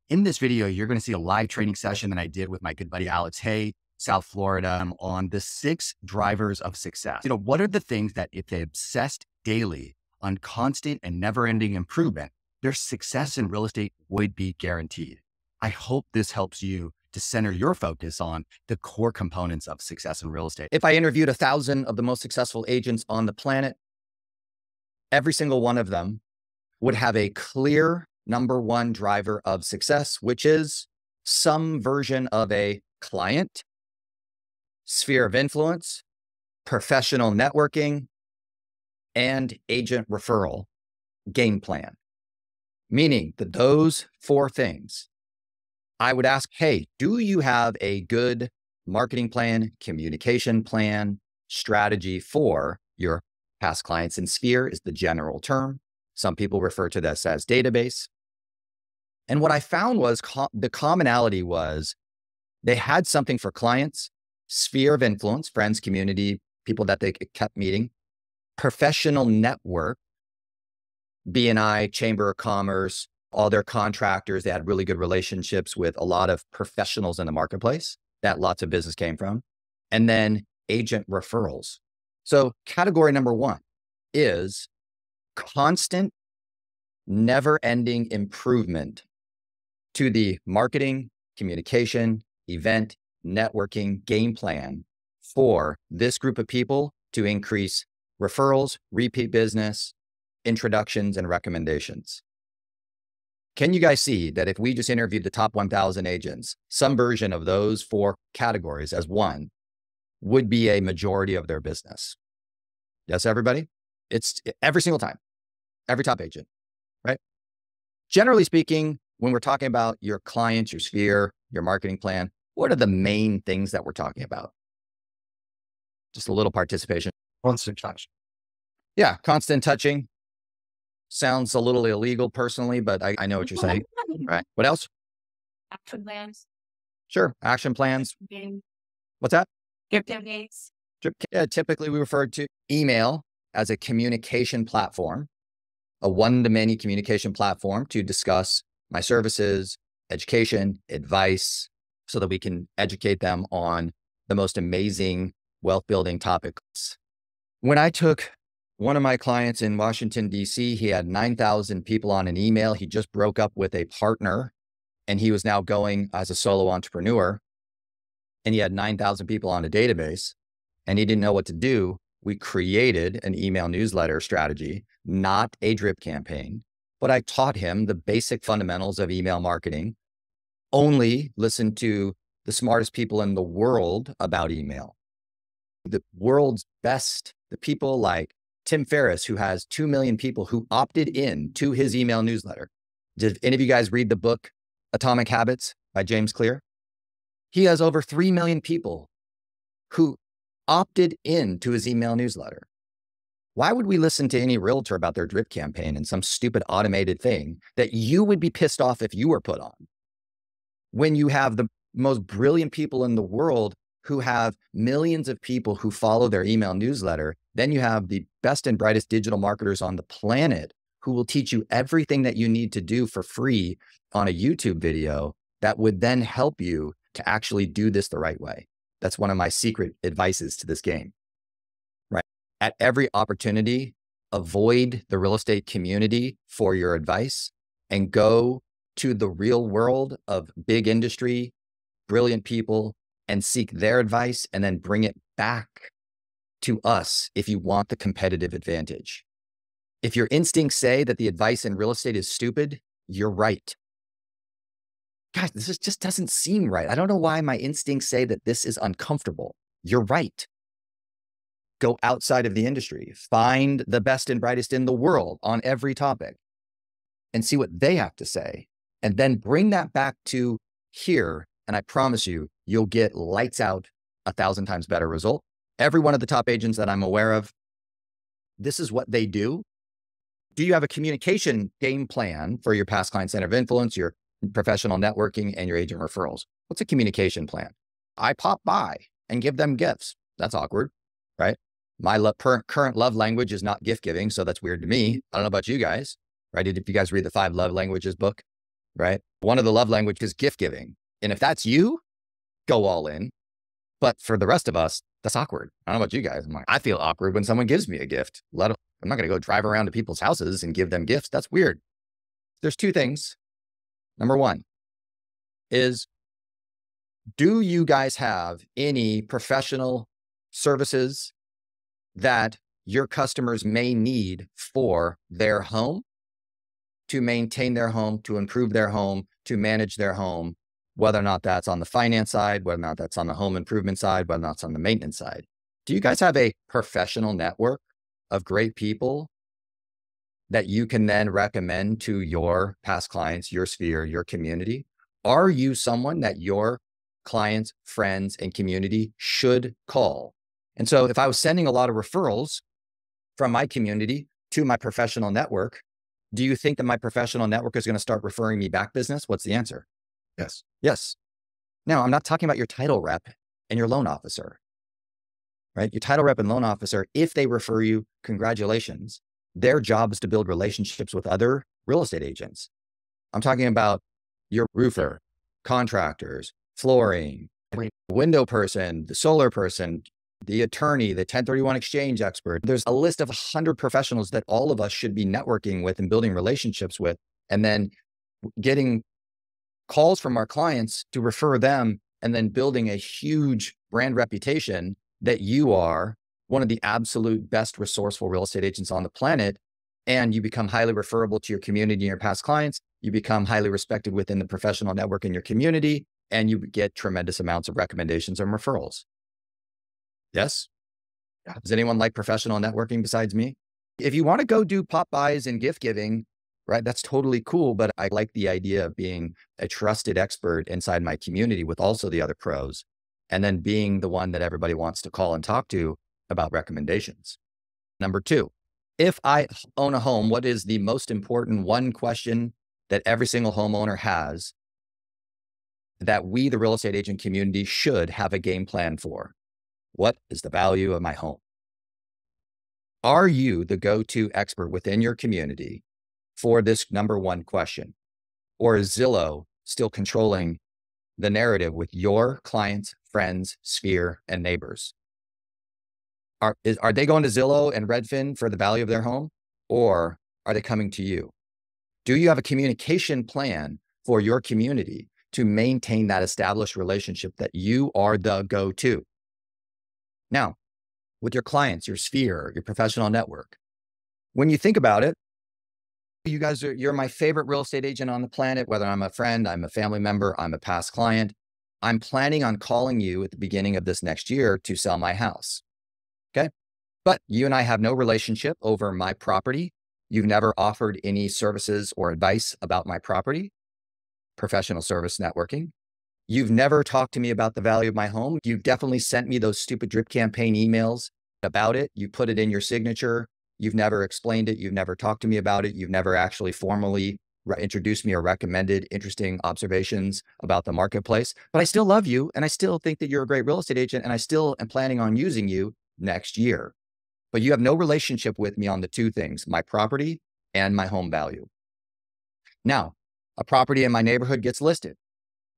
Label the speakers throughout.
Speaker 1: In this video, you're going to see a live training session that I did with my good buddy, Alex Hay, South Florida, on the 6 drivers of success. What are the things that if they obsessed daily on constant and never-ending improvement, their success in real estate would be guaranteed. I hope this helps you to center your focus on the core components of success in real estate. If I interviewed 1,000 of the most successful agents on the planet, every single one of them would have a clear number one driver of success, which is some version of a client, sphere of influence, professional networking, and agent referral game plan. Meaning that those 4 things, I would ask, hey, do you have a good marketing plan, communication plan, strategy for your past clients? And sphere is the general term. Some people refer to this as database. And what I found was the commonality was they had something for clients, sphere of influence, friends, community, people that they kept meeting, professional network, B&I, Chamber of Commerce, all their contractors. They had really good relationships with a lot of professionals in the marketplace that lots of business came from. And then agent referrals. So category number 1 is constant, never-ending improvement to the marketing, communication, event, networking game plan for this group of people to increase referrals, repeat business, introductions, and recommendations. Can you guys see that if we just interviewed the top 1,000 agents, some version of those 4 categories as one would be a majority of their business? Yes, everybody? It's every single time, every top agent, right? Generally speaking, when we're talking about your clients, your sphere, your marketing plan, what are the main things that we're talking about? Just a little participation.
Speaker 2: Constant touch.
Speaker 1: Yeah, constant touching. Sounds a little illegal personally, but I know what you're saying. Right. What else?
Speaker 3: Action plans.
Speaker 1: Sure. Action plans. What's that?
Speaker 3: Drip campaigns.
Speaker 1: Typically, we refer to email as a communication platform, a one-to-many communication platform to discuss my services, education, advice, so that we can educate them on the most amazing wealth-building topics. When I took one of my clients in Washington, D.C., he had 9,000 people on an email. He just broke up with a partner, and he was now going as a solo entrepreneur. And he had 9,000 people on a database, and he didn't know what to do. We created an email newsletter strategy, not a drip campaign, but I taught him the basic fundamentals of email marketing. Only listen to the smartest people in the world about email. The world's best, the people like Tim Ferriss, who has 2 million people who opted in to his email newsletter. Did any of you guys read the book Atomic Habits by James Clear? He has over 3 million people who opted in to his email newsletter. Why would we listen to any realtor about their drip campaign and some stupid automated thing that you would be pissed off if you were put on? When you have the most brilliant people in the world who have millions of people who follow their email newsletter, then you have the best and brightest digital marketers on the planet who will teach you everything that you need to do for free on a YouTube video that would then help you to actually do this the right way. That's one of my secret advices to this game, right? At every opportunity, avoid the real estate community for your advice and go to the real world of big industry, brilliant people, and seek their advice and then bring it back to us if you want the competitive advantage. If your instincts say that the advice in real estate is stupid, you're right. Guys, this just doesn't seem right. I don't know why my instincts say that this is uncomfortable. You're right. Go outside of the industry. Find the best and brightest in the world on every topic and see what they have to say. And then bring that back to here. And I promise you, you'll get lights out 1,000 times better result. Every one of the top agents that I'm aware of, this is what they do. Do you have a communication game plan for your past client center of influence, your professional networking, and your agent referrals? What's a communication plan? I pop by and give them gifts. That's awkward, right? My current love language is not gift giving, so that's weird to me. I don't know about you guys, right? If you guys read the 5 Love Languages book, right? One of the love languages is gift giving. And if that's you, go all in. But for the rest of us, that's awkward. I don't know about you guys. I feel awkward when someone gives me a gift. I'm not going to go drive around to people's houses and give them gifts. That's weird. There's two things. Number one is, do you guys have any professional services that your customers may need for their home, to maintain their home, to improve their home, to manage their home, whether or not that's on the finance side, whether or not that's on the home improvement side, whether or not it's on the maintenance side? Do you guys have a professional network of great people that you can then recommend to your past clients, your sphere, your community? Are you someone that your clients, friends, and community should call? And so if I was sending a lot of referrals from my community to my professional network, do you think that my professional network is going to start referring me back business? What's the answer?
Speaker 2: Yes.
Speaker 1: Yes. Now, I'm not talking about your title rep and your loan officer, right? Your title rep and loan officer, if they refer you, congratulations. Their job is to build relationships with other real estate agents. I'm talking about your roofer, contractors, flooring, window person, the solar person, the attorney, the 1031 exchange expert. There's a list of 100 professionals that all of us should be networking with and building relationships with, and then getting calls from our clients to refer them, and then building a huge brand reputation that you are one of the absolute best resourceful real estate agents on the planet. And you become highly referable to your community and your past clients. You become highly respected within the professional network in your community, and you get tremendous amounts of recommendations and referrals. Yes? Does anyone like professional networking besides me? If you want to go do pop buys and gift giving, right, that's totally cool. But I like the idea of being a trusted expert inside my community with also the other pros, and then being the one that everybody wants to call and talk to about recommendations. Number two, if I own a home, what is the most important one question that every single homeowner has that we, the real estate agent community, should have a game plan for? What is the value of my home? Are you the go-to expert within your community for this number one question? Or is Zillow still controlling the narrative with your clients, friends, sphere, and neighbors? Are they going to Zillow and Redfin for the value of their home, or are they coming to you? Do you have a communication plan for your community to maintain that established relationship that you are the go-to? Now, with your clients, your sphere, your professional network, when you think about it, you're my favorite real estate agent on the planet, whether I'm a friend, I'm a family member, I'm a past client. I'm planning on calling you at the beginning of this next year to sell my house. Okay. But you and I have no relationship over my property. You've never offered any services or advice about my property, professional service networking. You've never talked to me about the value of my home. You've definitely sent me those stupid drip campaign emails about it. You put it in your signature. You've never explained it. You've never talked to me about it. You've never actually formally introduced me or recommended interesting observations about the marketplace. But I still love you, and I still think that you're a great real estate agent, and I still am planning on using you next year. But you have no relationship with me on the two things, my property and my home value. Now, a property in my neighborhood gets listed,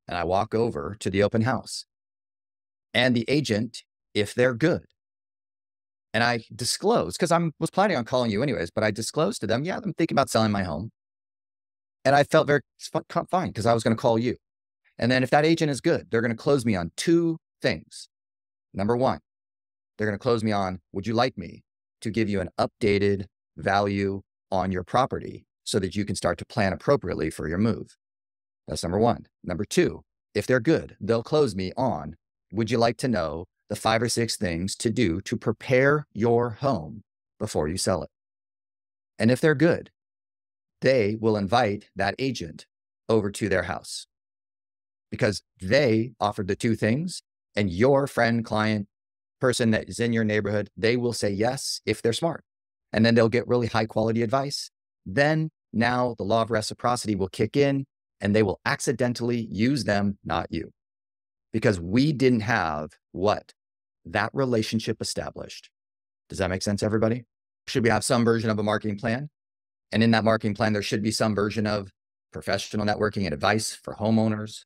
Speaker 1: and I walk over to the open house, and the agent, if they're good, and I disclose, because I was planning on calling you anyways, but I disclosed to them, yeah, I'm thinking about selling my home. And I felt very fine because I was going to call you. And then if that agent is good, they're going to close me on two things. Number one, they're going to close me on, would you like me to give you an updated value on your property so that you can start to plan appropriately for your move? That's number one. Number two, if they're good, they'll close me on, would you like to know the 5 or 6 things to do to prepare your home before you sell it? And if they're good, they will invite that agent over to their house because they offered the two things, and your friend, client, person that is in your neighborhood, they will say yes if they're smart. And then they'll get really high quality advice. Then now the law of reciprocity will kick in, and they will accidentally use them, not you, because we didn't have that relationship established. Does that make sense, everybody? Should we have some version of a marketing plan? And in that marketing plan, there should be some version of professional networking and advice for homeowners,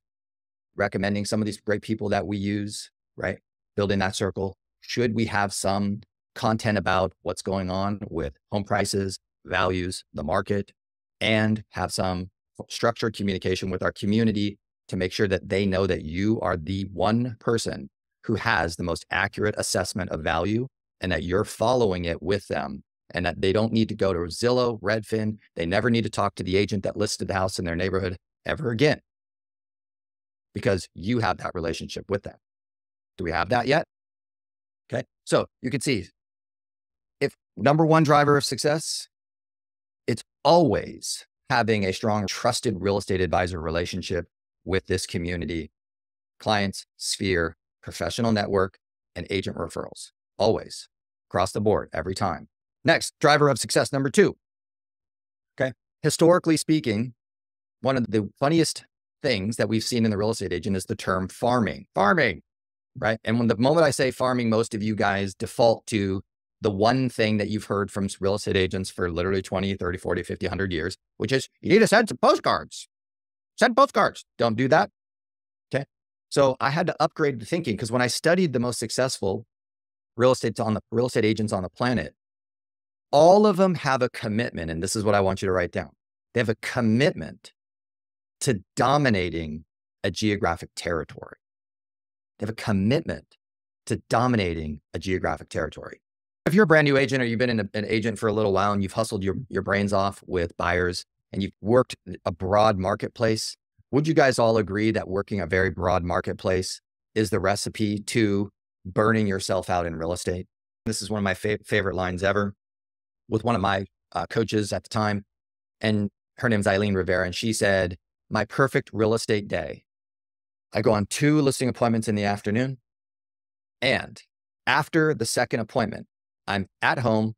Speaker 1: recommending some of these great people that we use, right? Building that circle. Should we have some content about what's going on with home prices, values, the market, and have some structured communication with our community to make sure that they know that you are the one person who has the most accurate assessment of value and that you're following it with them and that they don't need to go to Zillow, Redfin. They never need to talk to the agent that listed the house in their neighborhood ever again because you have that relationship with them. Do we have that yet? Okay. So you can see if number one driver of success, it's always having a strong, trusted real estate advisor relationship with this community, clients, sphere, professional network, and agent referrals. Always across the board, every time. Next, driver of success, number two. Okay. Historically speaking, one of the funniest things that we've seen in the real estate agent is the term farming. Farming, right? And when the moment I say farming, most of you guys default to the one thing that you've heard from real estate agents for literally 20, 30, 40, 50, 100 years, which is you need to send some postcards. Send postcards. Don't do that. Okay. So I had to upgrade the thinking because when I studied the most successful real estate agents on the planet, all of them have a commitment. And this is what I want you to write down. They have a commitment to dominating a geographic territory. They have a commitment to dominating a geographic territory. If you're a brand new agent or you've been an agent for a little while and you've hustled your brains off with buyers and you've worked a broad marketplace, would you guys all agree that working a very broad marketplace is the recipe to burning yourself out in real estate? This is one of my favorite lines ever with one of my coaches at the time. And her name's Eileen Rivera. And she said, my perfect real estate day. I go on 2 listing appointments in the afternoon. And after the second appointment, I'm at home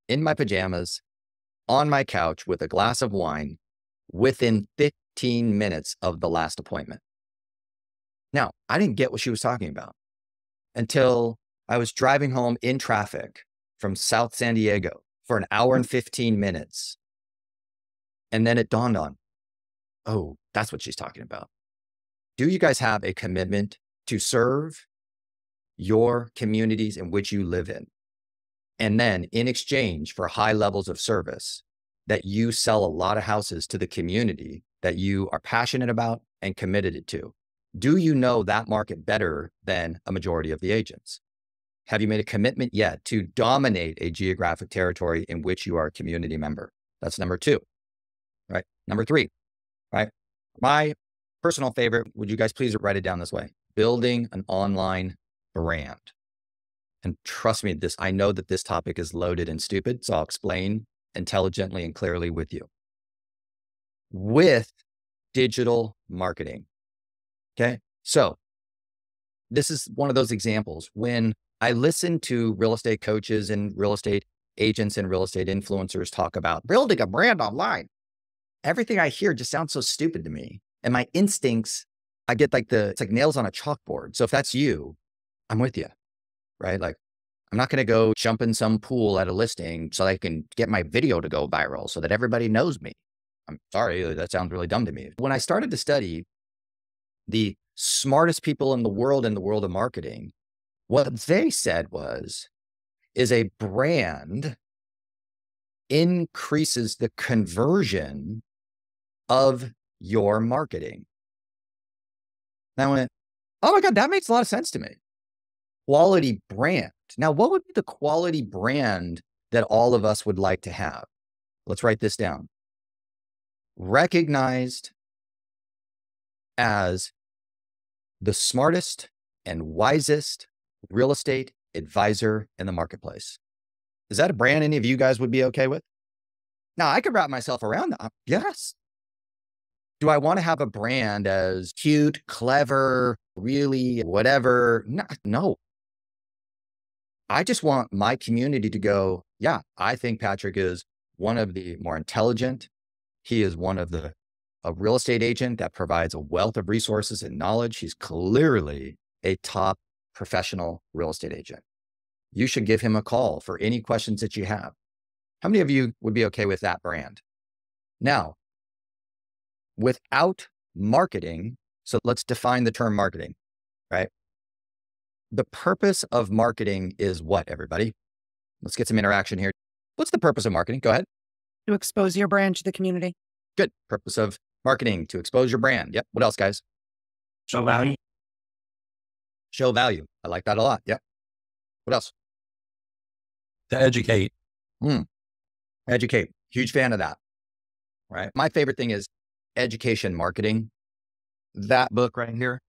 Speaker 1: in my pajamas on my couch with a glass of wine within 15 minutes of the last appointment. Now, I didn't get what she was talking about until I was driving home in traffic from South San Diego for an hour and 15 minutes. And then it dawned on, oh, that's what she's talking about. Do you guys have a commitment to serve your communities in which you live in? And then in exchange for high levels of service, that you sell a lot of houses to the community that you are passionate about and committed to. Do you know that market better than a majority of the agents? Have you made a commitment yet to dominate a geographic territory in which you are a community member? That's number 2, right? Number 3, right? My personal favorite, would you guys please write it down this way? Building an online brand. And trust me, I know that this topic is loaded and stupid, so I'll explain intelligently and clearly with you. With digital marketing. Okay. So this is one of those examples when I listen to real estate coaches and real estate agents and real estate influencers talk about building a brand online. Everything I hear just sounds so stupid to me. And my instincts, I get it's like nails on a chalkboard. So if that's you, I'm with you, right? Like, I'm not going to go jump in some pool at a listing so I can get my video to go viral so that everybody knows me. I'm sorry, that sounds really dumb to me. When I started to study the smartest people in the world of marketing, what they said is a brand increases the conversion of your marketing. Now I went, oh my God, that makes a lot of sense to me. Quality brand. Now, what would be the quality brand that all of us would like to have? Let's write this down. Recognized as the smartest and wisest real estate advisor in the marketplace. Is that a brand any of you guys would be okay with? Now, I could wrap myself around that. Yes. Do I want to have a brand as cute, clever, really whatever? No. I just want my community to go, yeah, I think Patrick is one of the more intelligent. He is a real estate agent that provides a wealth of resources and knowledge. He's clearly a top professional real estate agent. You should give him a call for any questions that you have. How many of you would be okay with that brand? Now, without marketing, so let's define the term marketing, right? The purpose of marketing is what, everybody? Let's get some interaction here. What's the purpose of marketing? Go ahead.
Speaker 2: To expose your brand to the community.
Speaker 1: Good. Purpose of marketing, to expose your brand. Yep. What else, guys?
Speaker 4: Show value.
Speaker 1: Show value. I like that a lot. Yep. What else?
Speaker 4: To educate.
Speaker 1: Educate. Huge fan of that. Right. My favorite thing is education marketing. That book right here.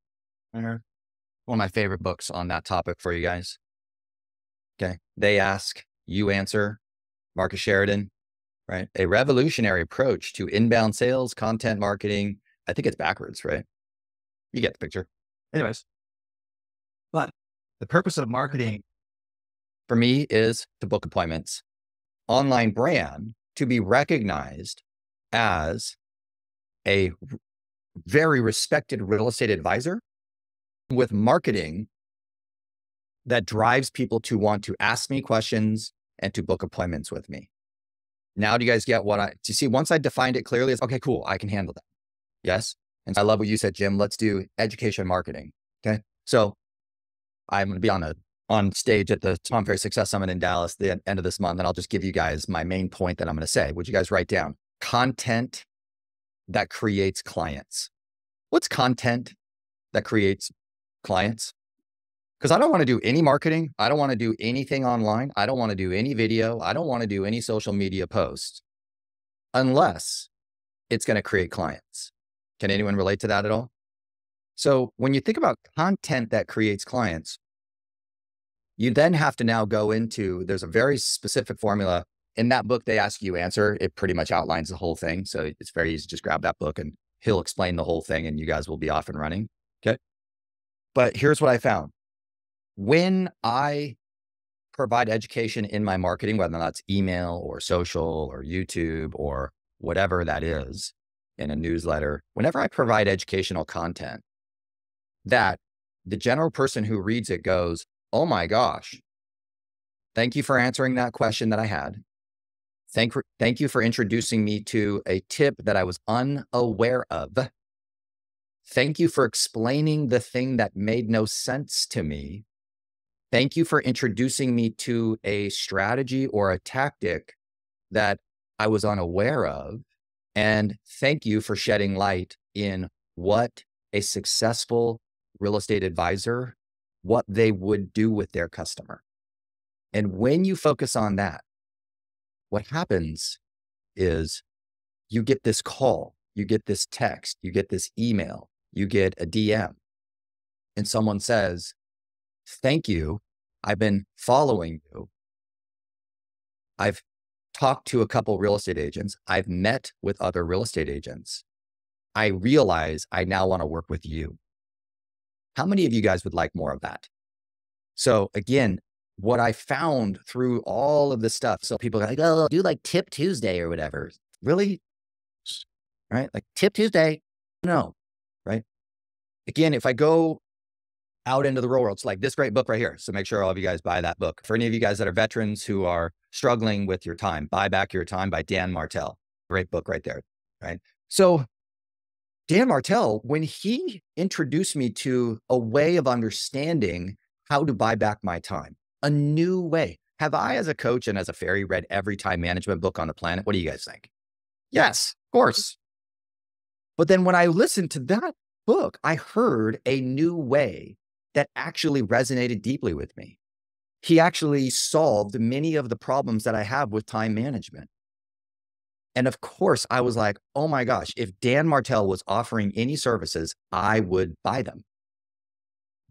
Speaker 1: One of my favorite books on that topic for you guys. Okay. They ask, you answer. Marcus Sheridan, right? A revolutionary approach to inbound sales, content marketing. I think it's backwards, right? You get the picture. Anyways, but the purpose of marketing for me is to book appointments, online brand, to be recognized as a very respected real estate advisor with marketing that drives people to want to ask me questions and to book appointments with me. Now, do you guys get do you see, once I defined it clearly, it's okay, cool, I can handle that. Yes. And I love what you said, Jim. Let's do education marketing. Okay. So I'm going to be on stage at the Tom Ferry Success Summit in Dallas the end of this month. And I'll just give you guys my main point that I'm going to say. Would you guys write down? Content that creates clients. What's content that creates clients? Because I don't want to do any marketing. I don't want to do anything online. I don't want to do any video. I don't want to do any social media posts unless it's going to create clients. Can anyone relate to that at all? So when you think about content that creates clients, you then have to now go into, there's a very specific formula. In that book, They Ask You Answer. It pretty much outlines the whole thing. So it's very easy. Just grab that book and he'll explain the whole thing and you guys will be off and running. Okay. But here's what I found. When I provide education in my marketing, whether that's email or social or YouTube or whatever that is in a newsletter, whenever I provide educational content, that the general person who reads it goes, oh my gosh, thank you for answering that question that I had. Thank you for introducing me to a tip that I was unaware of. Thank you for explaining the thing that made no sense to me. Thank you for introducing me to a strategy or a tactic that I was unaware of. And thank you for shedding light in what a successful real estate advisor, what they would do with their customer. And when you focus on that, what happens is you get this call, you get this text, you get this email, you get a DM, and someone says, thank you. I've been following you. I've talked to a couple real estate agents. I've met with other real estate agents. I realize I now want to work with you. How many of you guys would like more of that? So again, what I found through all of this stuff. So people are like, oh, do like Tip Tuesday or whatever. Really? Right? Like Tip Tuesday? No. Right? Again, if I go out into the real world, it's like this great book right here. So make sure all of you guys buy that book. For any of you guys that are veterans who are struggling with your time, Buy Back Your Time by Dan Martell. Great book right there. Right? So Dan Martell, when he introduced me to a way of understanding how to buy back my time, a new way. Have I, as a coach and as a Ferry, read every time management book on the planet? What do you guys think? Yes, of course. But then when I listened to that book, I heard a new way that actually resonated deeply with me. He actually solved many of the problems that I have with time management. And of course, I was like, oh my gosh, if Dan Martell was offering any services, I would buy them.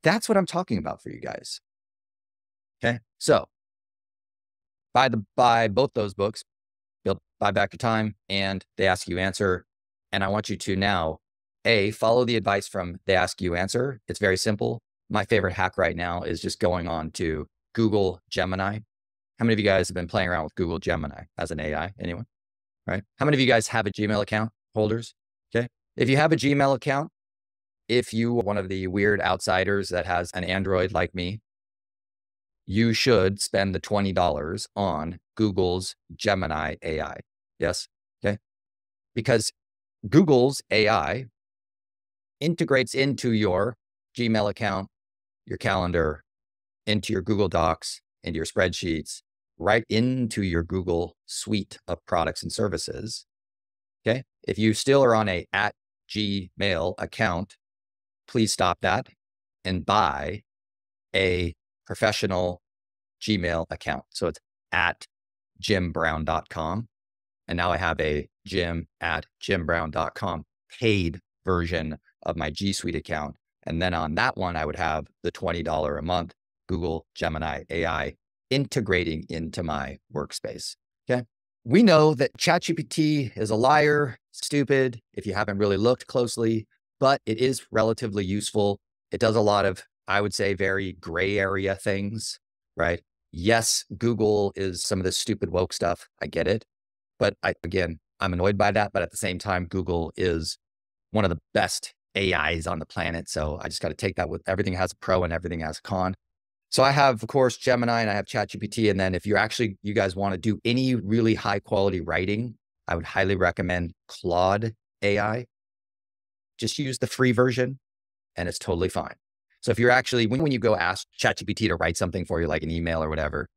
Speaker 1: That's what I'm talking about for you guys. Okay. So buy both those books, Buy Back Your Time and They Ask You Answer. And I want you to now, follow the advice from They Ask You Answer. It's very simple. My favorite hack right now is just going on to Google Gemini. How many of you guys have been playing around with Google Gemini as an AI? Anyone? Right? How many of you guys have a Gmail account holders? Okay. If you have a Gmail account, if you are one of the weird outsiders that has an Android like me, you should spend the $20 on Google's Gemini AI. Yes. Okay. Because Google's AI integrates into your Gmail account, your calendar, into your Google Docs, into your spreadsheets, right into your Google suite of products and services. Okay. If you still are on a @Gmail account, please stop that and buy a professional Gmail account. So it's @jimbrown.com. And now I have a jim@jimbrown.com paid version of my G Suite account. And then on that one, I would have the $20 a month Google Gemini AI integrating into my workspace. Okay. We know that ChatGPT is a liar, stupid, if you haven't really looked closely, but it is relatively useful. It does a lot of, I would say, very gray area things, right? Yes, Google is some of the stupid woke stuff. I get it. But again, I'm annoyed by that. But at the same time, Google is one of the best AIs on the planet. So I just got to take that with everything has a pro and everything has a con. So I have, of course, Gemini and I have ChatGPT. And then if you guys want to do any really high quality writing, I would highly recommend Claude AI. Just use the free version and it's totally fine. So if you're actually, when you go ask ChatGPT to write something for you, like an email or whatever,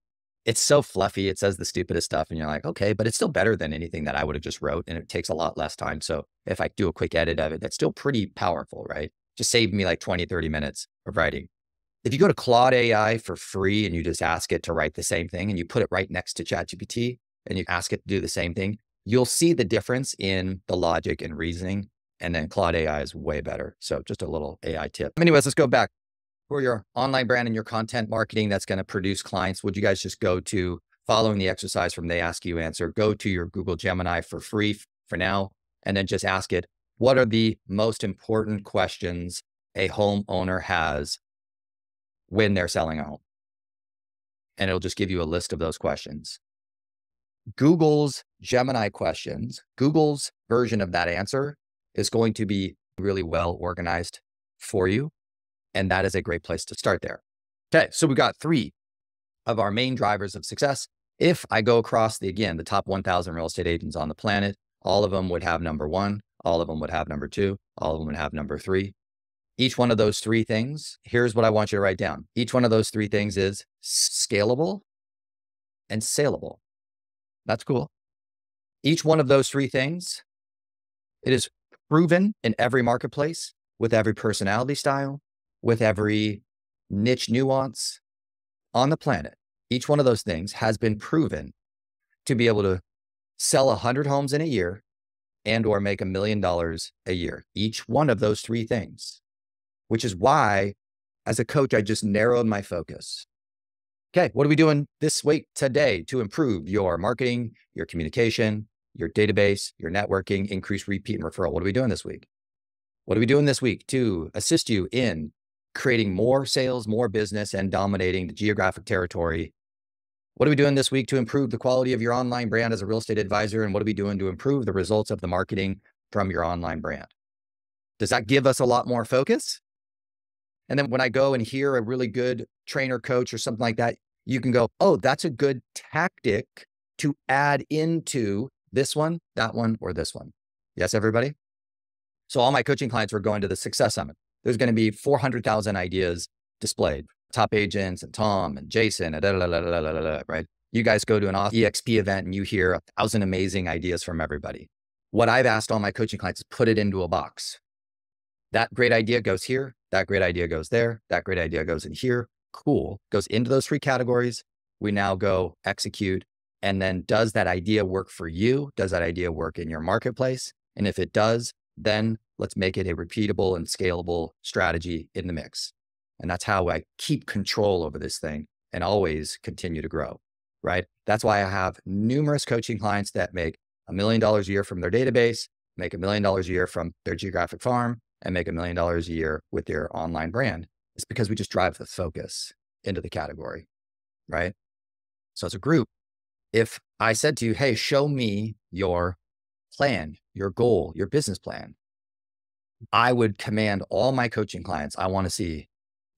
Speaker 1: it's so fluffy. It says the stupidest stuff and you're like, okay, but it's still better than anything that I would have just wrote. And it takes a lot less time. So if I do a quick edit of it, that's still pretty powerful, right? Just saved me like 20, 30 minutes of writing. If you go to Claude AI for free and you just ask it to write the same thing and you put it right next to ChatGPT and you ask it to do the same thing, you'll see the difference in the logic and reasoning. And then Claude AI is way better. So just a little AI tip. Anyways, let's go back. For your online brand and your content marketing that's going to produce clients, would you guys just go to, following the exercise from They Ask You Answer, go to your Google Gemini for free for now, and then just ask it, what are the most important questions a homeowner has when they're selling a home? And it'll just give you a list of those questions. Google's Gemini questions, Google's version of that answer is going to be really well organized for you. And that is a great place to start there. Okay, so we got 3 of our main drivers of success. If I go across the top 1,000 real estate agents on the planet, all of them would have number 1, all of them would have number 2, all of them would have number 3. Each one of those 3 things, here's what I want you to write down. Each one of those 3 things is scalable and saleable. That's cool. Each one of those 3 things, it is proven in every marketplace with every personality style, with every niche nuance on the planet. Each one of those things has been proven to be able to sell 100 homes in a year and or make $1 million a year. Each one of those 3 things, which is why as a coach, I just narrowed my focus. Okay, what are we doing this week today to improve your marketing, your communication, your database, your networking, increase repeat and referral? What are we doing this week? What are we doing this week to assist you in creating more sales, more business, and dominating the geographic territory? What are we doing this week to improve the quality of your online brand as a real estate advisor? And what are we doing to improve the results of the marketing from your online brand? Does that give us a lot more focus? And then when I go and hear a really good trainer, coach, or something like that, you can go, oh, that's a good tactic to add into this one, that one, or this one. Yes, everybody? So all my coaching clients are going to the Success Summit. There's going to be 400,000 ideas displayed. Top agents and Tom and Jason and right? You guys go to an EXP event and you hear 1,000 amazing ideas from everybody. What I've asked all my coaching clients is put it into a box. That great idea goes here. That great idea goes there. That great idea goes in here. Cool. Goes into those 3 categories. We now go execute. And then does that idea work for you? Does that idea work in your marketplace? And if it does, then let's make it a repeatable and scalable strategy in the mix. And that's how I keep control over this thing and always continue to grow, right? That's why I have numerous coaching clients that make $1 million a year from their database, make $1 million a year from their geographic farm, and make $1 million a year with their online brand. It's because we just drive the focus into the category, right? So as a group, if I said to you, hey, show me your plan, your goal, your business plan, I would command all my coaching clients. I want to see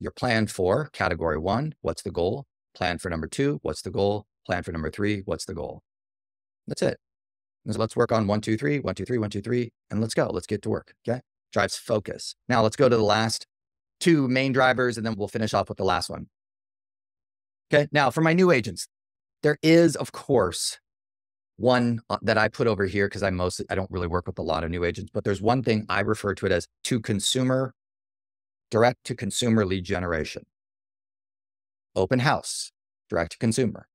Speaker 1: your plan for category 1. What's the goal? Plan for number 2. What's the goal? Plan for number 3. What's the goal? That's it. So let's work on 1, 2, 3, 1, 2, 3, 1, 2, 3, and let's go. Let's get to work. Okay. Drives focus. Now let's go to the last two main drivers, and then we'll finish off with the last one. Okay. Now for my new agents, there is, of course, one that I put over here because I don't really work with a lot of new agents, but there's one thing I refer to it as direct to consumer lead generation. Open house, direct to consumer.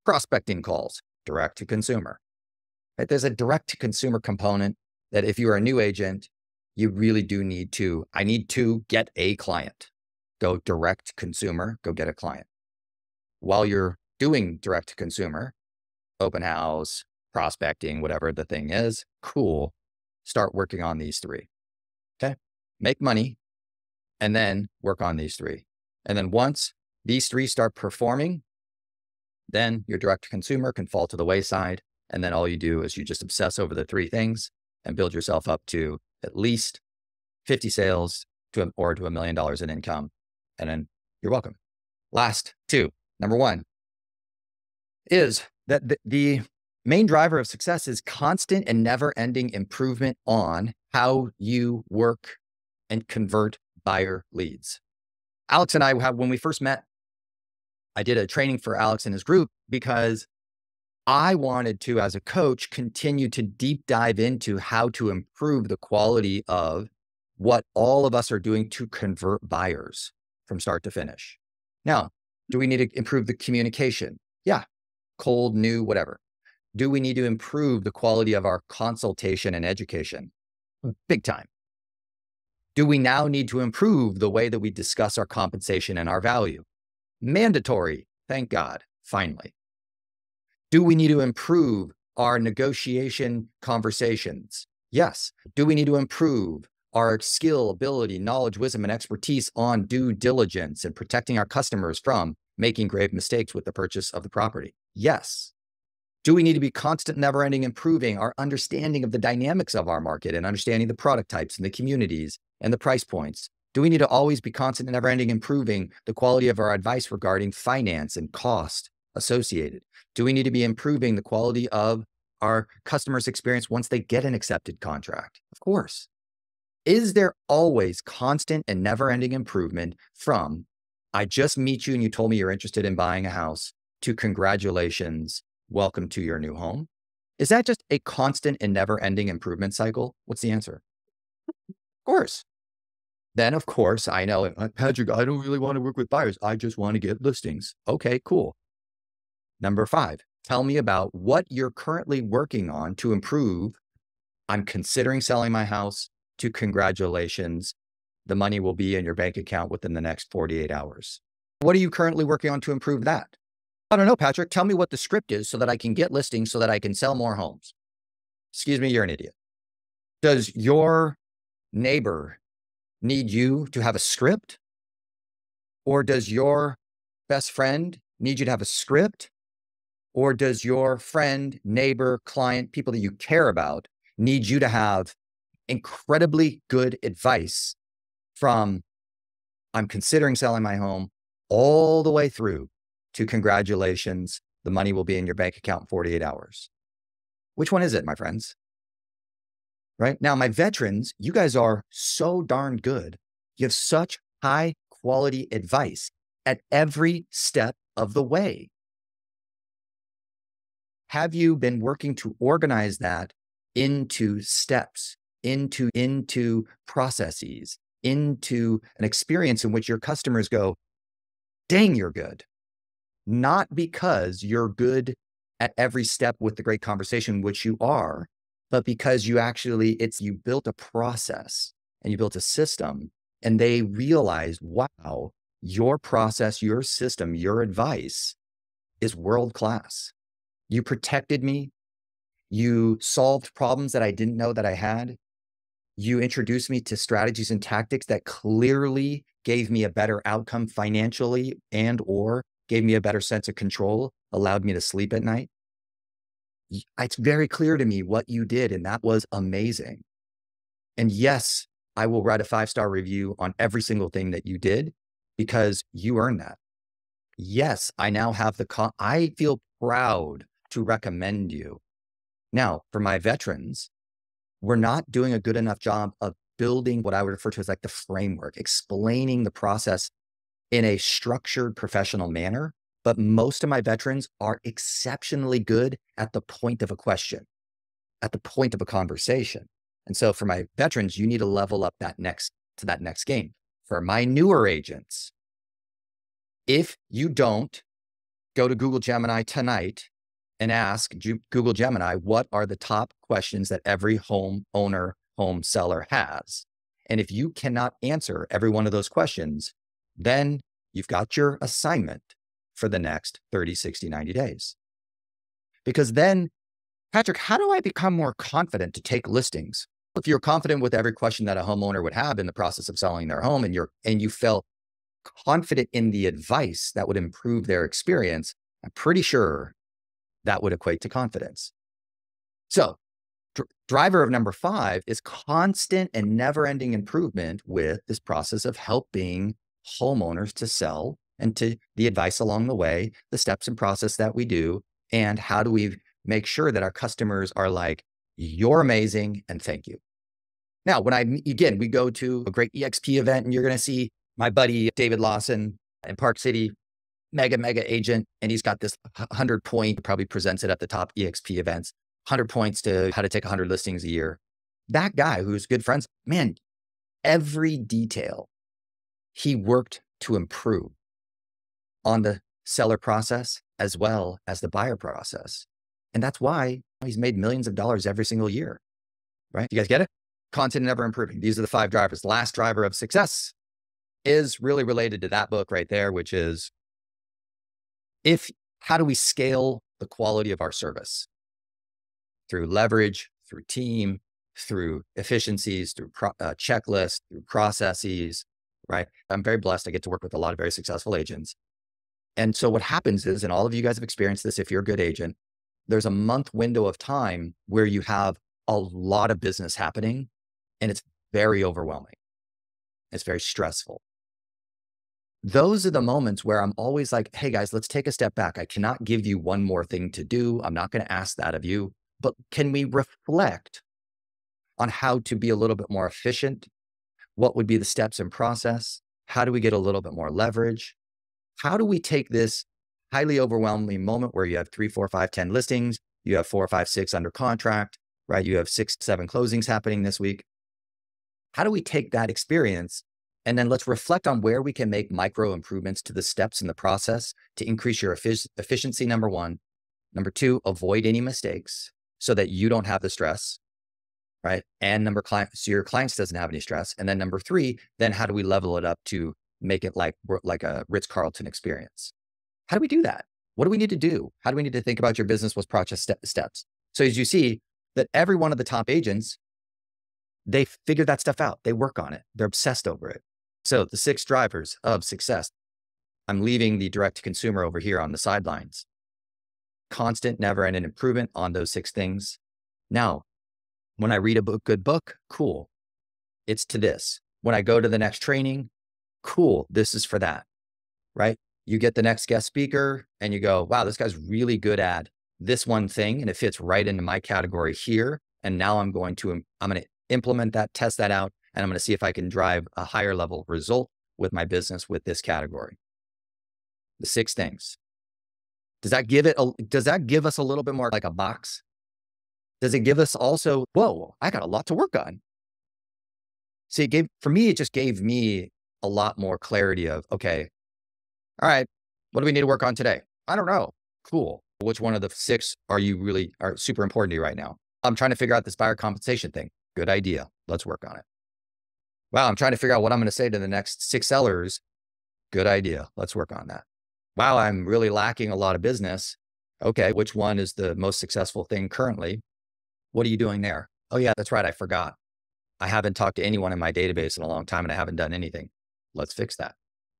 Speaker 1: Prospecting calls, direct to consumer. Right? There's a direct to consumer component that if you are a new agent, you really do need to. I need to get a client. Go direct to consumer, go get a client. While you're doing direct to consumer, open house, prospecting, whatever the thing is, cool. Start working on these three. Okay. Make money and then work on these three. And then once these three start performing, then your direct to consumer can fall to the wayside. And then all you do is you just obsess over the three things and build yourself up to at least 50 sales or to $1 million in income. And then you're welcome. Last two. Number one is that the main driver of success is constant and never-ending improvement on how you work and convert buyer leads. Alex and I, when we first met, I did a training for Alex and his group because I wanted to, as a coach, continue to deep dive into how to improve the quality of what all of us are doing to convert buyers from start to finish. Now, do we need to improve the communication? Yeah. Cold, new, whatever. Do we need to improve the quality of our consultation and education? Big time. Do we now need to improve the way that we discuss our compensation and our value? Mandatory. Thank God. Finally. Do we need to improve our negotiation conversations? Yes. Do we need to improve our skill, ability, knowledge, wisdom, and expertise on due diligence and protecting our customers from making grave mistakes with the purchase of the property? Yes. Do we need to be constant, never-ending improving our understanding of the dynamics of our market and understanding the product types and the communities and the price points? Do we need to always be constant and never-ending improving the quality of our advice regarding finance and cost associated? Do we need to be improving the quality of our customers' experience once they get an accepted contract? Of course. Is there always constant and never-ending improvement from, I just meet you and you told me you're interested in buying a house, to congratulations, welcome to your new home? Is that just a constant and never-ending improvement cycle? What's the answer? Of course. Then, of course, I know, Patrick, I don't really want to work with buyers. I just want to get listings. Okay, cool. Number 5, tell me about what you're currently working on to improve. I'm considering selling my house, to congratulations. The money will be in your bank account within the next 48 hours. What are you currently working on to improve that? I don't know, Patrick. Tell me what the script is so that I can get listings so that I can sell more homes. Excuse me, you're an idiot. Does your neighbor need you to have a script? Or does your best friend need you to have a script? Or does your friend, neighbor, client, people that you care about need you to have incredibly good advice from, I'm considering selling my home, all the way through to congratulations, the money will be in your bank account in 48 hours? Which one is it, my friends? Right now, my veterans, you guys are so darn good. You have such high quality advice at every step of the way. Have you been working to organize that into steps, into processes, into an experience in which your customers go, dang, you're good. Not because you're good at every step with the great conversation, which you are, but because you built a process and you built a system, and they realized, wow, your process, your system, your advice is world-class. You protected me. You solved problems that I didn't know that I had. You introduced me to strategies and tactics that clearly gave me a better outcome financially or gave me a better sense of control, allowed me to sleep at night. It's very clear to me what you did, and that was amazing. And yes, I will write a 5-star review on every single thing that you did because you earned that. Yes, I now have I feel proud to recommend you Now, for my veterans, we're not doing a good enough job of building what I would refer to as like the framework, explaining the process in a structured professional manner. But most of my veterans are exceptionally good at the point of a question, at the point of a conversation. And so for my veterans, you need to level up that next game. For my newer agents, if you don't go to Google Gemini tonight and ask Google Gemini, what are the top questions that every homeowner, home seller has? And if you cannot answer every one of those questions, then you've got your assignment for the next 30, 60, 90 days. Because then, Patrick, how do I become more confident to take listings? If you're confident with every question that a homeowner would have in the process of selling their home, and you felt confident in the advice that would improve their experience, I'm pretty sure that would equate to confidence. So driver of number 5 is constant and never-ending improvement with this process of helping homeowners to sell, and to the advice along the way, the steps and process that we do, and how do we make sure that our customers are like, you're amazing and thank you. Now, when we go to a great EXP event and you're going to see my buddy David Lawson in Park City, mega agent, and he's got this 100 point, probably presents it at the top EXP events, 100 points to how to take 100 listings a year. That guy who's good friends, man, every detail he worked to improve on the seller process as well as the buyer process. And that's why he's made millions of dollars every single year, right? You guys get it? Content never improving. These are the 5 drivers. The last driver of success is really related to that book right there, which is how do we scale the quality of our service? Through leverage, through team, through efficiencies, through checklists, through processes, right? I'm very blessed. I get to work with a lot of very successful agents. And so what happens is, and all of you guys have experienced this if you're a good agent, there's a month window of time where you have a lot of business happening, and it's very overwhelming. It's very stressful. Those are the moments where I'm always like, hey guys, let's take a step back. I cannot give you one more thing to do. I'm not going to ask that of you, but can we reflect on how to be a little bit more efficient? What would be the steps and process? How do we get a little bit more leverage? How do we take this highly overwhelming moment where you have 3, 4, 5, 10 listings, you have 4, 5, 6 under contract, right? You have 6, 7 closings happening this week. How do we take that experience and then let's reflect on where we can make micro improvements to the steps in the process to increase your efficiency, number 1. Number 2, avoid any mistakes so that you don't have the stress, right? And so your clients doesn't have any stress. And then number 3, then how do we level it up to make it like a Ritz-Carlton experience? How do we do that? What do we need to do? How do we need to think about your business with process steps? So as you see that every one of the top agents, they figure that stuff out. They work on it. They're obsessed over it. So the 6 drivers of success, I'm leaving the direct to consumer over here on the sidelines. Constant, never-ending improvement on those 6 things. Now, when I read a good book, cool. It's to this. When I go to the next training, cool. This is for that, right? You get the next guest speaker and you go, wow, this guy's really good at this one thing. And it fits right into my category here. And now I'm going to implement that, test that out. And I'm going to see if I can drive a higher level result with my business with this category. The 6 things. Does that give us a little bit more like a box? Does it give us also, whoa, I got a lot to work on. See, it just gave me a lot more clarity of, okay, all right, what do we need to work on today? I don't know. Cool. Which one of the 6 are super important to you right now? I'm trying to figure out this buyer compensation thing. Good idea. Let's work on it. Wow, I'm trying to figure out what I'm going to say to the next 6 sellers. Good idea. Let's work on that. Wow, I'm really lacking a lot of business. Okay, which one is the most successful thing currently? What are you doing there? Oh yeah, that's right. I forgot. I haven't talked to anyone in my database in a long time and I haven't done anything. Let's fix that.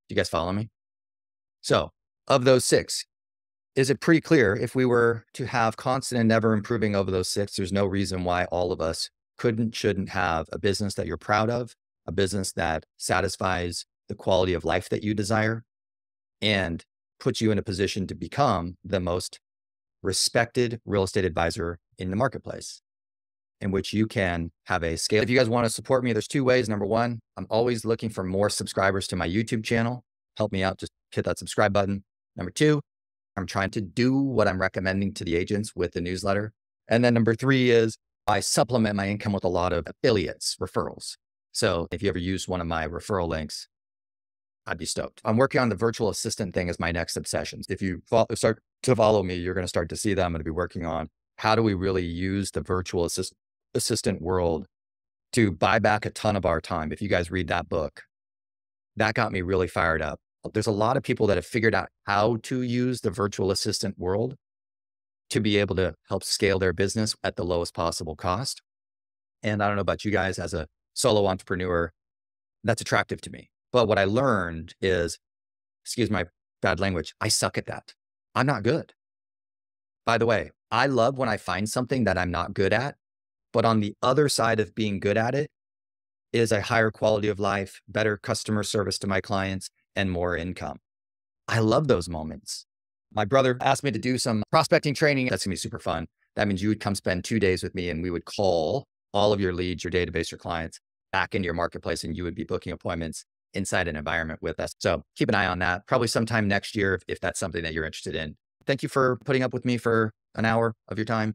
Speaker 1: Do you guys follow me? So of those 6, is it pretty clear if we were to have constant and never improving over those 6, there's no reason why all of us shouldn't have a business that you're proud of, a business that satisfies the quality of life that you desire and puts you in a position to become the most respected real estate advisor in the marketplace in which you can have a scale. If you guys want to support me, there's two ways. Number one, I'm always looking for more subscribers to my YouTube channel. Help me out. Just hit that subscribe button. Number two, I'm trying to do what I'm recommending to the agents with the newsletter. And then number three is I supplement my income with a lot of affiliates, referrals. So if you ever use one of my referral links, I'd be stoked. I'm working on the virtual assistant thing as my next obsession. If you start to follow me, you're going to start to see that I'm going to be working on how do we really use the virtual assistant world to buy back a ton of our time. If you guys read that book, that got me really fired up. There's a lot of people that have figured out how to use the virtual assistant world to be able to help scale their business at the lowest possible cost. And I don't know about you guys, as a solo entrepreneur, that's attractive to me. But what I learned is, excuse my bad language, I suck at that. I'm not good. By the way, I love when I find something that I'm not good at, but on the other side of being good at it is a higher quality of life, better customer service to my clients, and more income. I love those moments. My brother asked me to do some prospecting training. That's gonna be super fun. That means you would come spend 2 days with me and we would call all of your leads, your database, your clients back into your marketplace, and you would be booking appointments inside an environment with us. So keep an eye on that. Probably sometime next year if that's something that you're interested in. Thank you for putting up with me for an hour of your time.